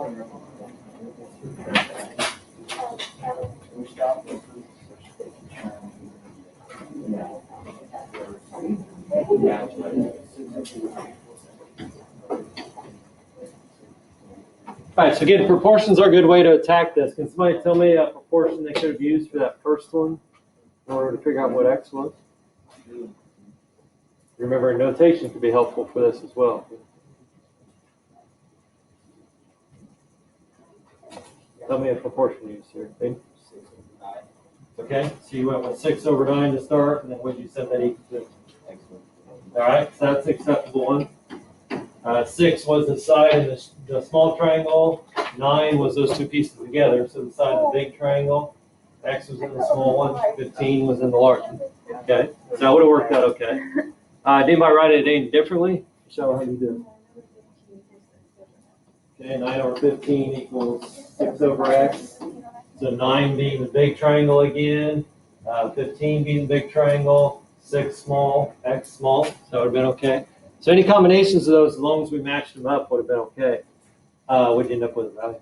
All right, so again, proportions are a good way to attack this. Can somebody tell me a proportion they could have used for that first one in order to figure out what x was? Remember, notation could be helpful for this as well. Tell me a proportion used here. Okay, so you went with 6 over 9 to start, and then what did you set that equal to? All right, so that's an acceptable one. 6 was the side of the small triangle. 9 was those two pieces together, so the side of the big triangle. X was in the small one. 15 was in the large one. Okay, so that would have worked out okay. Did anybody write it any differently? Michelle, how do you do? Okay, 9 over 15 equals 6 over x. So 9 being the big triangle again, 15 being the big triangle, 6 small, x small. So that would have been okay. So any combinations of those, as long as we matched them up, would have been okay. What did you end up with a value?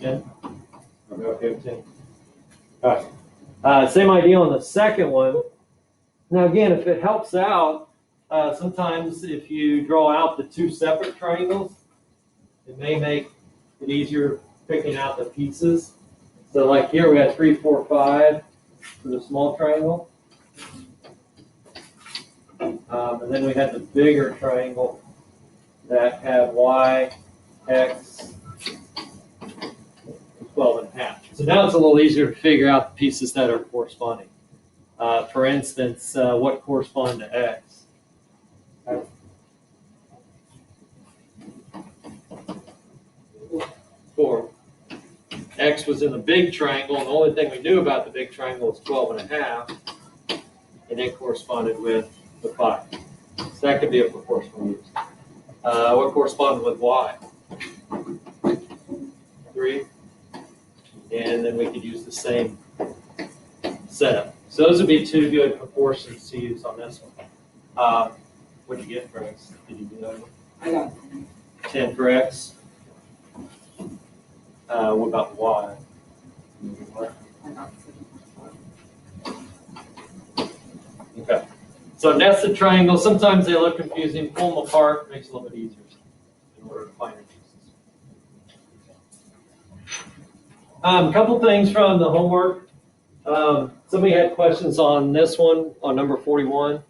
10? Okay, 10. All right. Same idea on the second one. Now again, if it helps out, sometimes if you draw out the two separate triangles, it may make it easier picking out the pieces. So like here we got 3, 4, 5 for the small triangle. And then we had the bigger triangle that had y, x, 12 and a half. So now it's a little easier to figure out the pieces that are corresponding. For instance, what correspond to x? Four. X was in the big triangle, and the only thing we knew about the big triangle was 12 and a half, and it corresponded with the 5. So that could be a proportional use. What corresponded with y? 3. And then we could use the same setup. So those would be two good proportions to use on this one. What did you get for x? Did you do that one? I got 10 for x. What about y? Okay. So nested triangles, sometimes they look confusing. Pull them apart makes it a little bit easier in order to find your pieces. A couple things from the homework. Somebody had questions on this one, on number 41.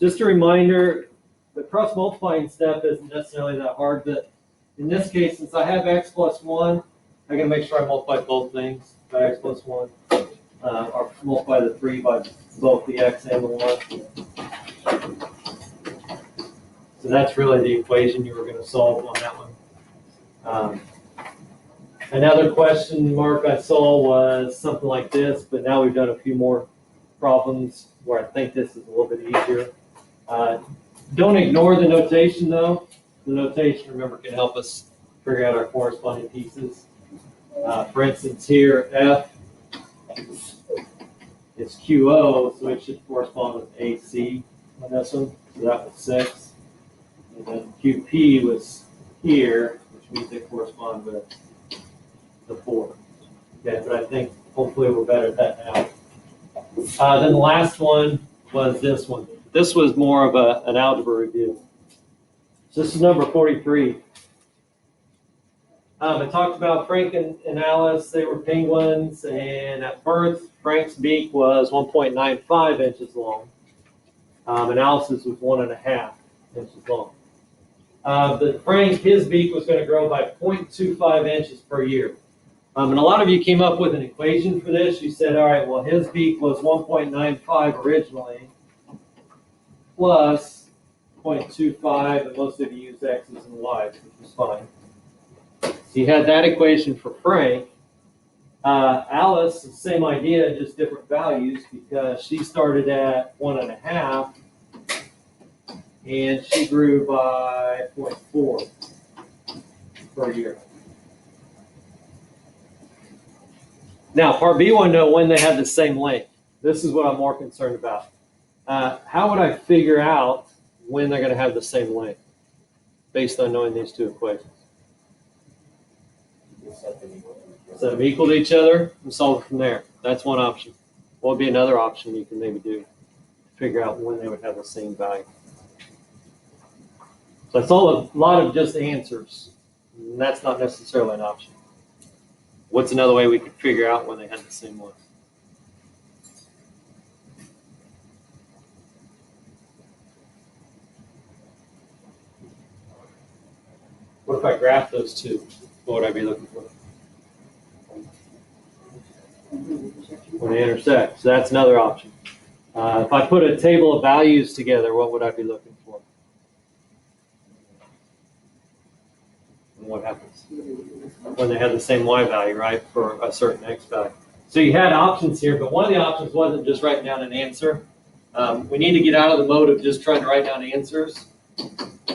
Just a reminder, the cross multiplying step isn't necessarily that hard, but in this case, since I have x plus 1, I gotta make sure I multiply both things by x plus 1. Or multiply the 3 by both the x and the 1. So that's really the equation you were going to solve on that one. Another question mark I saw was something like this, but now we've done a few more problems where I think this is a little bit easier. Don't ignore the notation though. The notation, remember, can help us figure out our corresponding pieces. For instance, here, F is QO, so it should correspond with AC on this one. So that was 6. And then QP was here, which means it corresponds with the 4. Okay, but I think hopefully we're better at that now. Then the last one was this one. This was more of an algebra review. So this is number 43. I talked about Frank and Alice. They were penguins, and at birth, Frank's beak was 1.95 inches long, and Alice's was 1.5 inches long. But Frank, his beak was going to grow by 0.25 inches per year. And a lot of you came up with an equation for this. You said, all right, well, his beak was 1.95 originally, plus 0.25, and most of you use x's and y's, which is fine. So you had that equation for Frank. Alice, the same idea, just different values, because she started at 1.5, and she grew by 0.4 per year. Now, part B want to know when they have the same length. This is what I'm more concerned about. How would I figure out when they're going to have the same length? based on knowing these two equations. Set them equal to each other and solve it from there. That's one option. What would be another option you can maybe do to figure out when they would have the same value? So that's all a lot of just answers. And that's not necessarily an option. What's another way we could figure out when they had the same one? What if I graph those two? What would I be looking for? When they intersect. So that's another option. If I put a table of values together, what would I be looking for? And what happens? When they have the same y value, right, for a certain x value. So you had options here, but one of the options wasn't just writing down an answer. We need to get out of the mode of just trying to write down answers.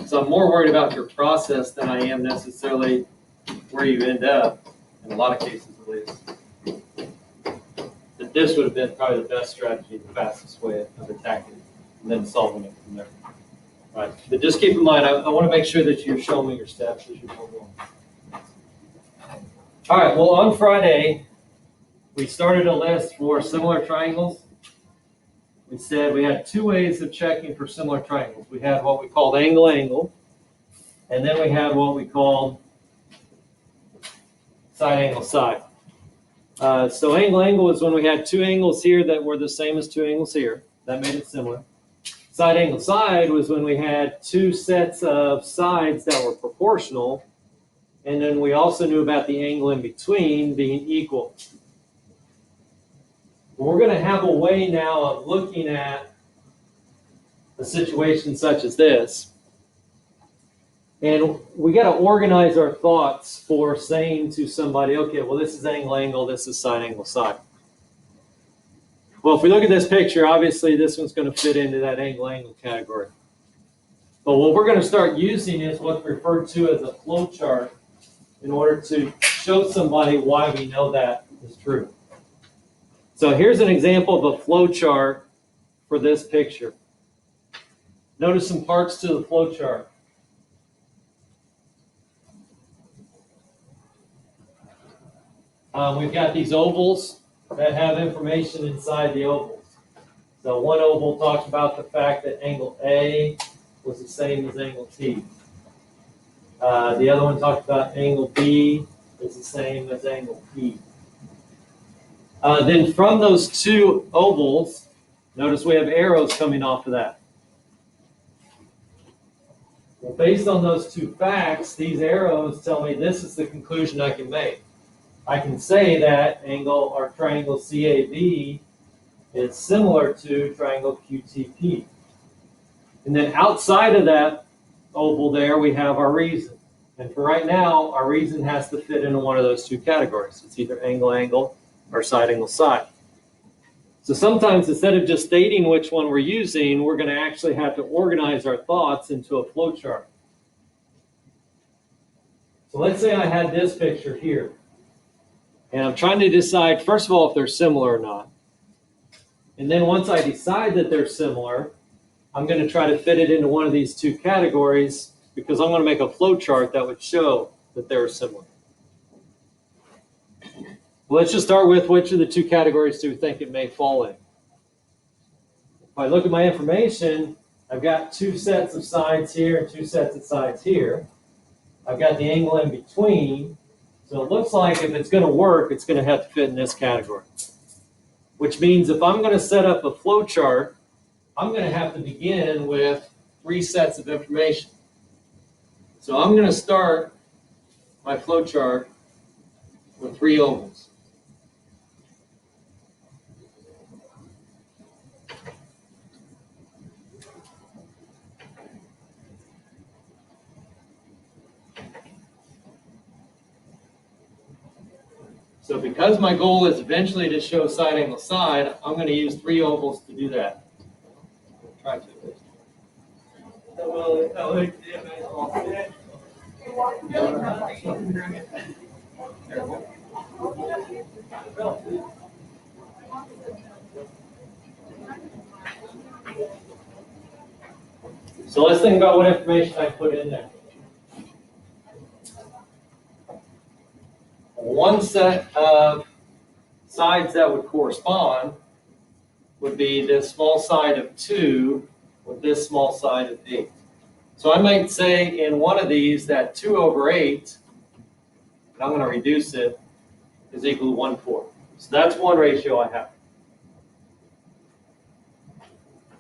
So I'm more worried about your process than I am necessarily where you end up, in a lot of cases at least. That this would have been probably the best strategy, the fastest way of attacking it, and then solving it from there. Right. But just keep in mind, I want to make sure that you're showing me your steps as you go along. All right, well, on Friday, we started a list for similar triangles. We said we had two ways of checking for similar triangles. We had what we called angle-angle, and then we had what we called side-angle-side. So angle-angle is when we had two angles here that were the same as two angles here. That made it similar. Side-angle-side was when we had two sets of sides that were proportional, and then we also knew about the angle in between being equal. We're going to have a way now of looking at a situation such as this. And we got to organize our thoughts for saying to somebody, okay, well, this is angle-angle, this is side-angle-side. Well, if we look at this picture, obviously this one's going to fit into that angle-angle category. But what we're going to start using is what's referred to as a flow chart in order to show somebody why we know that is true. So here's an example of a flow chart for this picture. Notice some parts to the flow chart. We've got these ovals that have information inside the ovals. So one oval talks about the fact that angle A was the same as angle T. The other one talks about angle B is the same as angle P. Then from those two ovals, notice we have arrows coming off of that. Well, based on those two facts, these arrows tell me this is the conclusion I can make. I can say that angle or triangle CAB is similar to triangle QTP. And then outside of that oval there, we have our reason. And for right now, our reason has to fit into one of those two categories. It's either angle-angle or side-angle-side. So sometimes instead of just stating which one we're using, we're going to actually have to organize our thoughts into a flow chart. So let's say I had this picture here. And I'm trying to decide, first of all, if they're similar or not. And then once I decide that they're similar, I'm going to try to fit it into one of these two categories because I'm going to make a flow chart that would show that they're similar. Well, let's just start with which of the two categories do we think it may fall in. If I look at my information, I've got two sets of sides here and two sets of sides here. I've got the angle in between. So it looks like if it's going to work, it's going to have to fit in this category. Which means if I'm going to set up a flow chart, I'm going to have to begin with three sets of information. So I'm going to start my flow chart with three ovals. So because my goal is eventually to show side-angle-side, I'm going to use three ovals to do that. Try to. So let's think about what information I put in there. One set of sides that would correspond would be this small side of 2 with this small side of 8. So I might say in one of these that 2 over 8, and I'm going to reduce it, is equal to 1/4. So that's one ratio I have.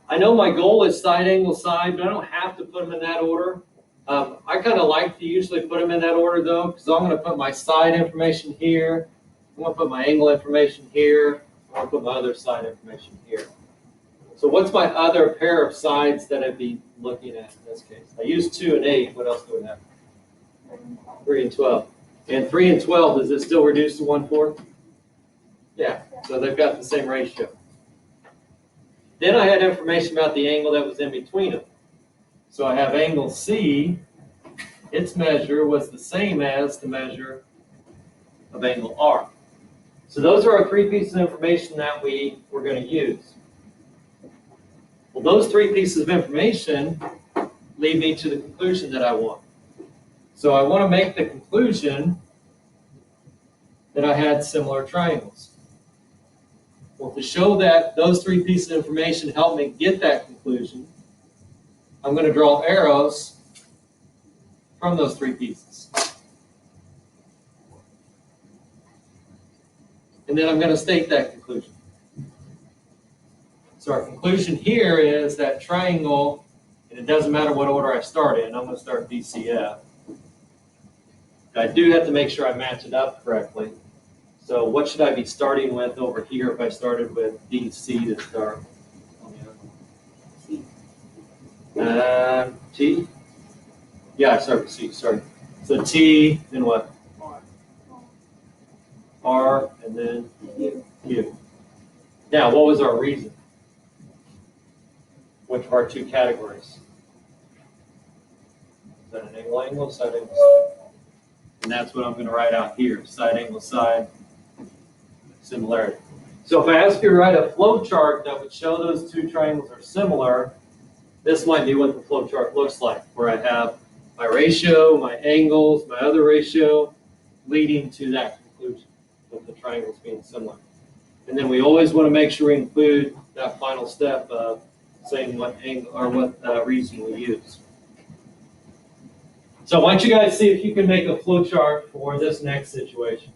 I know my goal is side angle side, but I don't have to put them in that order. I kind of like to usually put them in that order though, because I'm going to put my side information here. I'm going to put my angle information here. I'm going to put my other side information here. So what's my other pair of sides that I'd be looking at in this case? I use 2 and 8. What else do we have? 3 and 12. And 3 and 12, does it still reduce to 1/4? Yeah, so they've got the same ratio. Then I had information about the angle that was in between them. So I have angle C, its measure was the same as the measure of angle R. So those are our 3 pieces of information that we were going to use. Well, those 3 pieces of information lead me to the conclusion that I want. So I want to make the conclusion that I had similar triangles. Well, to show that those 3 pieces of information help me get that conclusion, I'm going to draw arrows from those 3 pieces. And then I'm going to state that conclusion. So our conclusion here is that triangle, and it doesn't matter what order I start in, I'm going to start DCF. I do have to make sure I match it up correctly. So what should I be starting with over here if I started with DC to start? T? Yeah, I start with C, sorry. So T, then what? R, and then Q. Now, what was our reason? Which of our 2 categories? Is that an angle, side angle, side? And that's what I'm going to write out here, side angle, side, similarity. So if I ask you to write a flow chart that would show those 2 triangles are similar, this might be what the flow chart looks like, where I have my ratio, my angles, my other ratio, leading to that conclusion of the triangles being similar. And then we always want to make sure we include that final step of saying what angle or what reason we use. So why don't you guys see if you can make a flow chart for this next situation.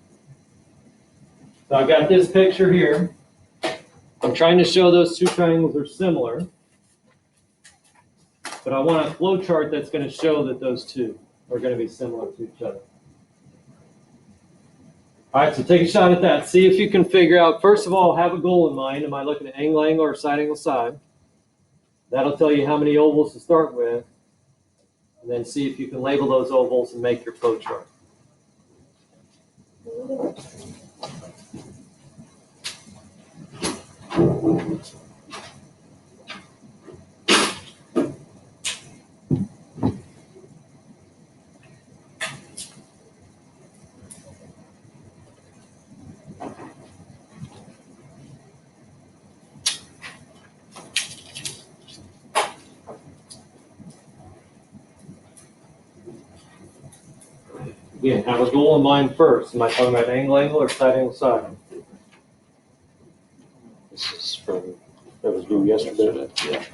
So I've got this picture here. I'm trying to show those 2 triangles are similar, but I want a flow chart that's going to show that those 2 are going to be similar to each other. All right, so take a shot at that. See if you can figure out, first of all, have a goal in mind. Am I looking at angle, angle, or side, angle, side? That'll tell you how many ovals to start with. And then see if you can label those ovals and make your flow chart. Again, have a goal in mind first. Am I talking about angle, angle, or side, angle, side? This is from, that was due yesterday. Yeah.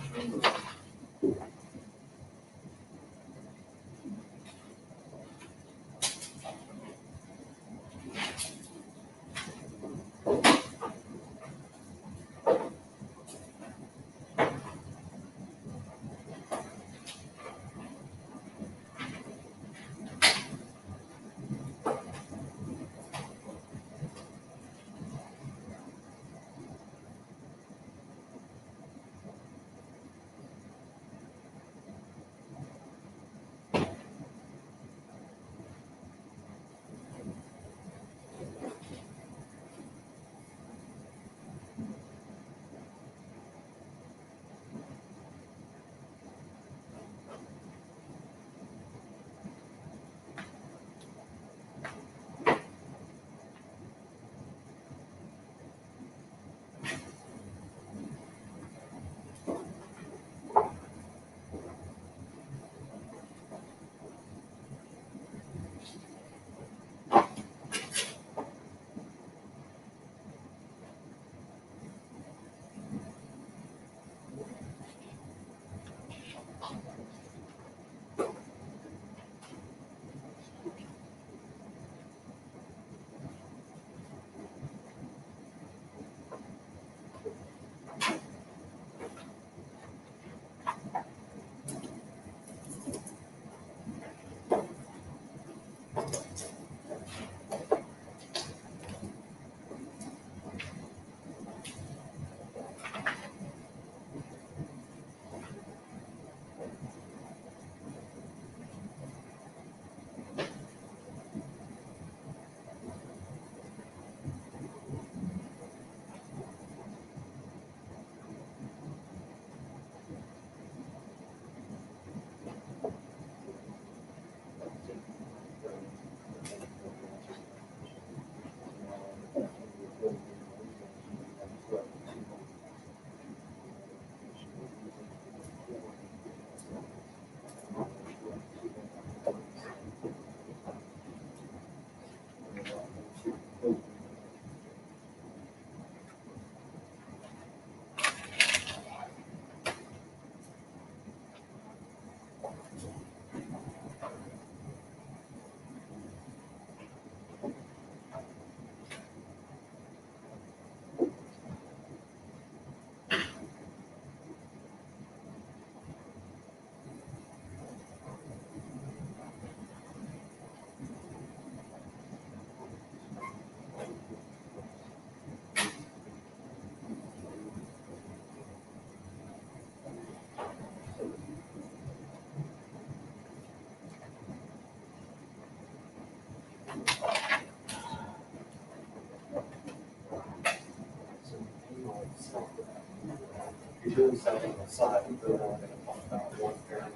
You're doing something outside, you go on and talk about one parent.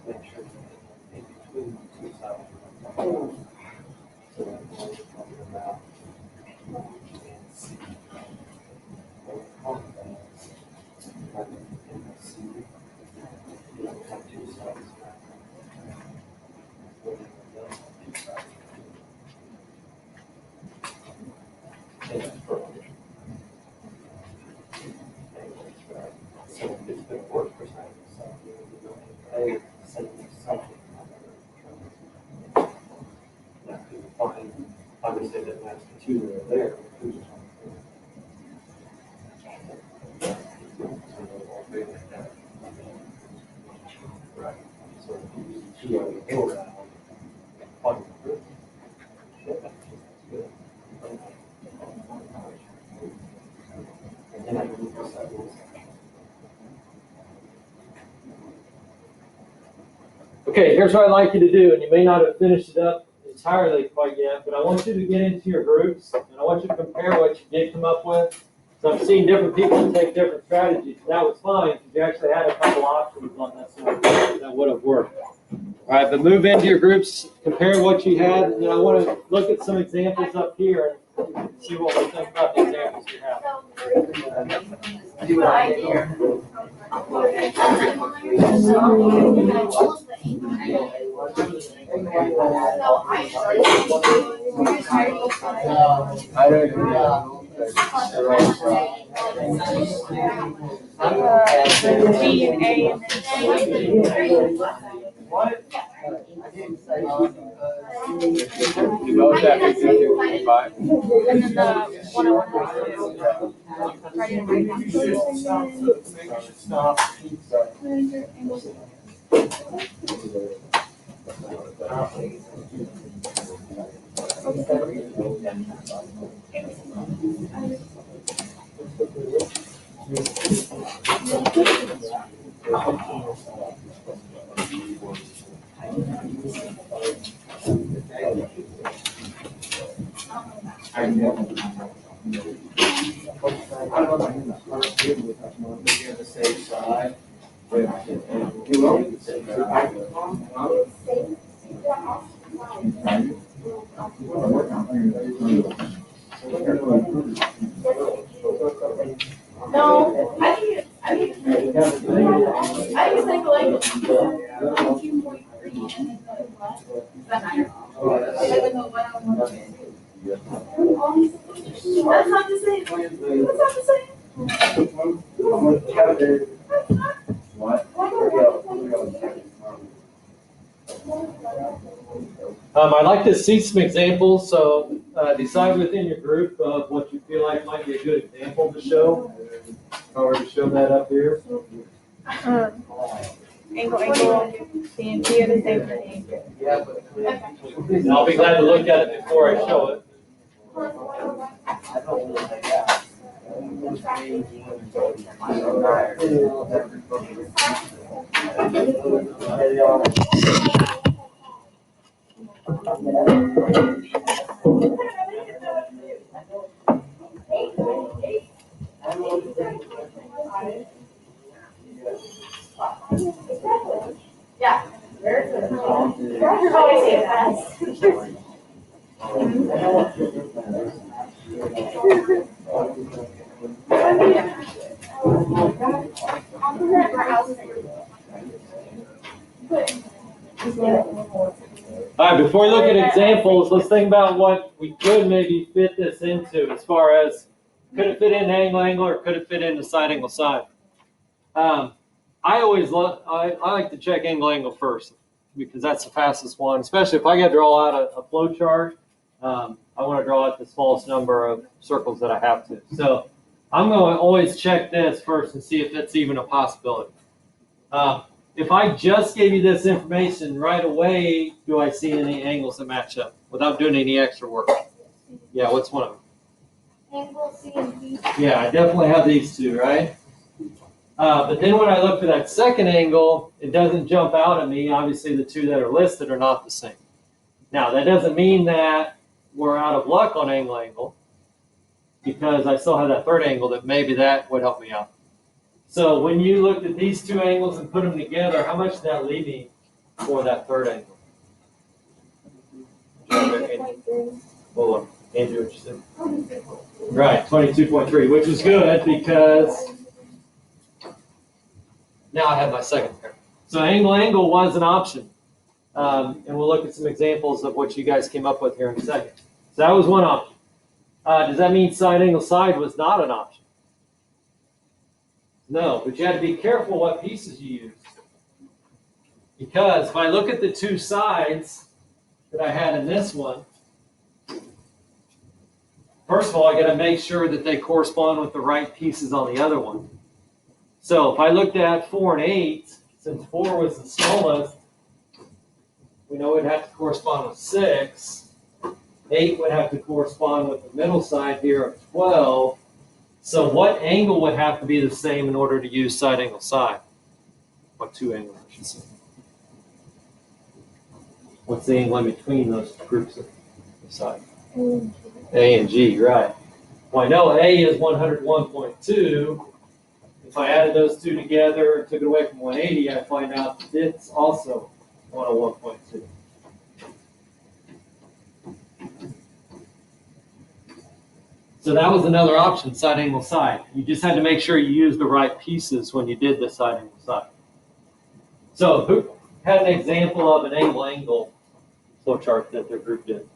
Make sure in between the two sides. So that's what we're talking about. And see. What we're talking about is, like, in the sea, you don't have two sides. What it does have two sides. And that's perfect. So it's been work for some, they send me something. Now, people find, obviously, that that's the two that are there. Right. So if you use two on the hill round, find the group. That's good. And then I can use that one. Okay, here's what I'd like you to do, and you may not have finished it up entirely quite yet, but I want you to get into your groups, and I want you to compare what you did come up with. So I've seen different people take different strategies. That was fine, because you actually had a couple options on this one that would have worked. All right, but move into your groups, compare what you had, and then I want to look at some examples up here and see what we think about the examples you have. You both have to do 5. And then the one-on-one No, I think it's like 2.3 and then the left. That's not the same. That's not the same. I'd like to see some examples, so decide within your group of what you feel like might be a good example to show. If I were to show that up here. angle, CNT are the same for the angle. Yeah, but. And I'll be glad to look at it before I show it. I don't know that, yeah. Yeah. Roger's always the best. All right, before we look at examples, let's think about what we could maybe fit this into as far as could it fit in angle or could it fit into side angle side? I always I like to check angle first because that's the fastest one, especially if I got to draw out a flow chart. I want to draw out the smallest number of circles that I have to. So I'm going to always check this first and see if it's even a possibility. If I just gave you this information right away, do I see any angles that match up without doing any extra work? Yeah, what's one of them? Angle CNT. Yeah, I definitely have these two, right? But then when I look for that second angle, it doesn't jump out at me. Obviously, the two that are listed are not the same. Now, that doesn't mean that we're out of luck on angle, because I still have that third angle that maybe that would help me out. So when you looked at these two angles and put them together, how much did that leave me for that third angle? Hold on, Andrew, what you said? Right, 22.3, which is good because now I have my second pair. So angle was an option. And we'll look at some examples of what you guys came up with here in a second. So that was one option. Does that mean side angle side was not an option? No, but you had to be careful what pieces you use. Because if I look at the two sides that I had in this one, first of all, I got to make sure that they correspond with the right pieces on the other one. So if I looked at 4 and 8, since 4 was the smallest, we know it'd have to correspond with 6. 8 would have to correspond with the middle side here of 12. So what angle would have to be the same in order to use side angle side? What two angles, I should say. What's the angle in between those groups of side? A and G, right. Well, I know A is 101.2. If I added those two together and took it away from 180, I find out that it's also 101.2. So that was another option, side angle side. You just had to make sure you used the right pieces when you did the side angle side. So who had an example of an angle flow chart that their group did?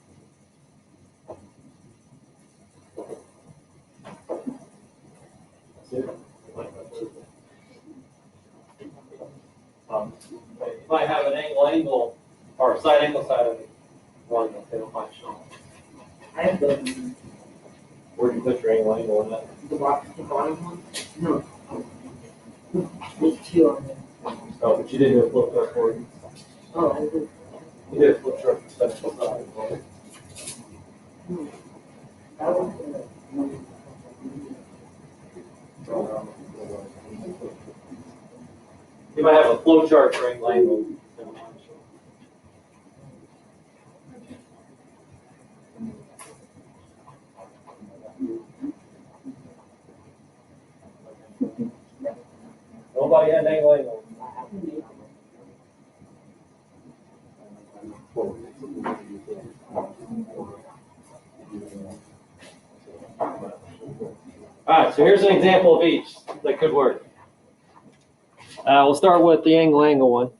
You might have an angle or side angle side of one that they don't mind showing. I have the Where do you put your angle in that? bottom one? No. There's two on there. Oh, but you didn't do a flip chart for you. Oh, I did. You did a flip chart for special side. Right? That was You might have a flow chart for angle. Nobody had an angle. All right, so here's an example of each that could work. We'll start with the angle one.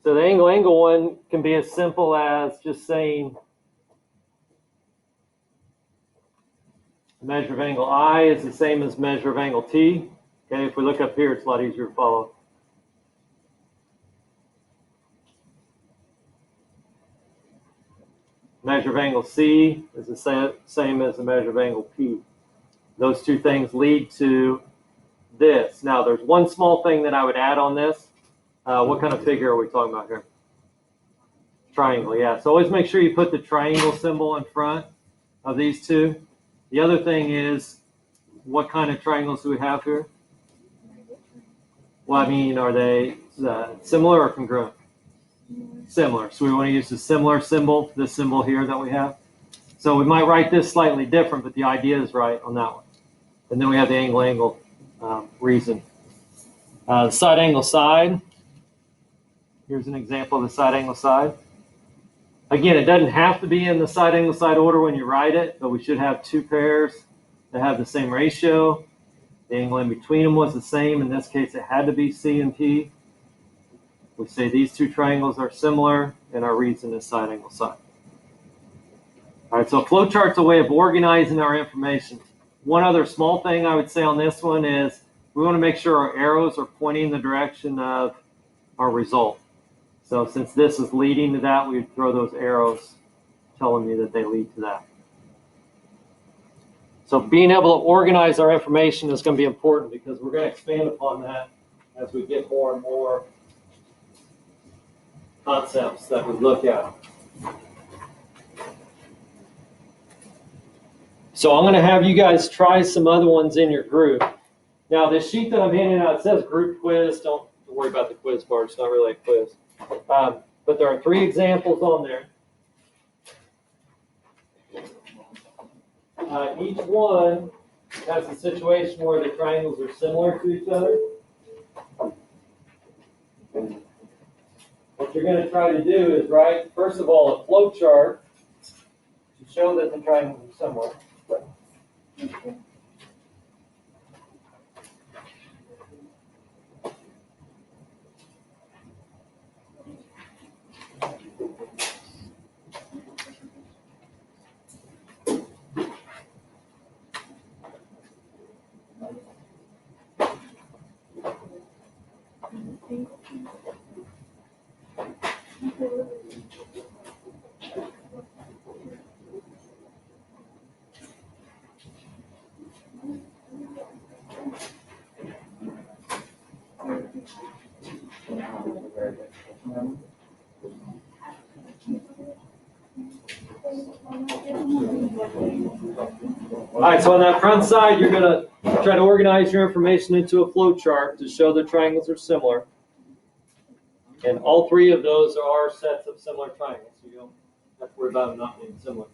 So the angle one can be as simple as just saying measure of angle I is the same as measure of angle T. Okay, if we look up here, it's a lot easier to follow. measure of angle C is the same as the measure of angle P. Those two things lead to this. Now, there's one small thing that I would add on this. What kind of figure are we talking about here? Triangle, yeah. So always make sure you put the triangle symbol in front of these two. The other thing is, what kind of triangles do we have here? Well, I mean, are they similar or congruent? Similar. So we want to use the similar symbol, this symbol here that we have. So we might write this slightly different, but the idea is right on that one. And then we have the angle reason. The side angle side. Here's an example of the side angle side. Again, it doesn't have to be in the side angle side order when you write it, but we should have two pairs that have the same ratio. The angle in between them was the same. In this case, it had to be C and P. We say these two triangles are similar, and our reason is side angle side. All right, so a flowchart's a way of organizing our information. One other small thing I would say on this one is we want to make sure our arrows are pointing in the direction of our result. So since this is leading to that, we would throw those arrows telling me that they lead to that. So being able to organize our information is going to be important because we're going to expand upon that as we get more and more concepts that we look at. So I'm going to have you guys try some other ones in your group. Now this sheet that I'm handing out, it says group quiz. Don't worry about the quiz part. It's not really a quiz. But there are 3 examples on there. Each one has a situation where the triangles are similar to each other. What you're going to try to do is write, first of all, a flow chart to show that the triangles are similar. All right, so on that front side, you're going to try to organize your information into a flow chart to show the triangles are similar. And all 3 of those are sets of similar triangles, so you don't have to worry about them not being similar.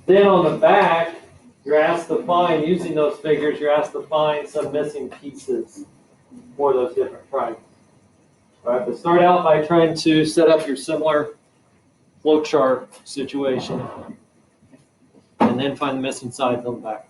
Then on the back, you're asked to find, using those figures, you're asked to find some missing pieces for those different triangles. All right, but start out by trying to set up your similar flowchart situation, and then find the missing sides on the back.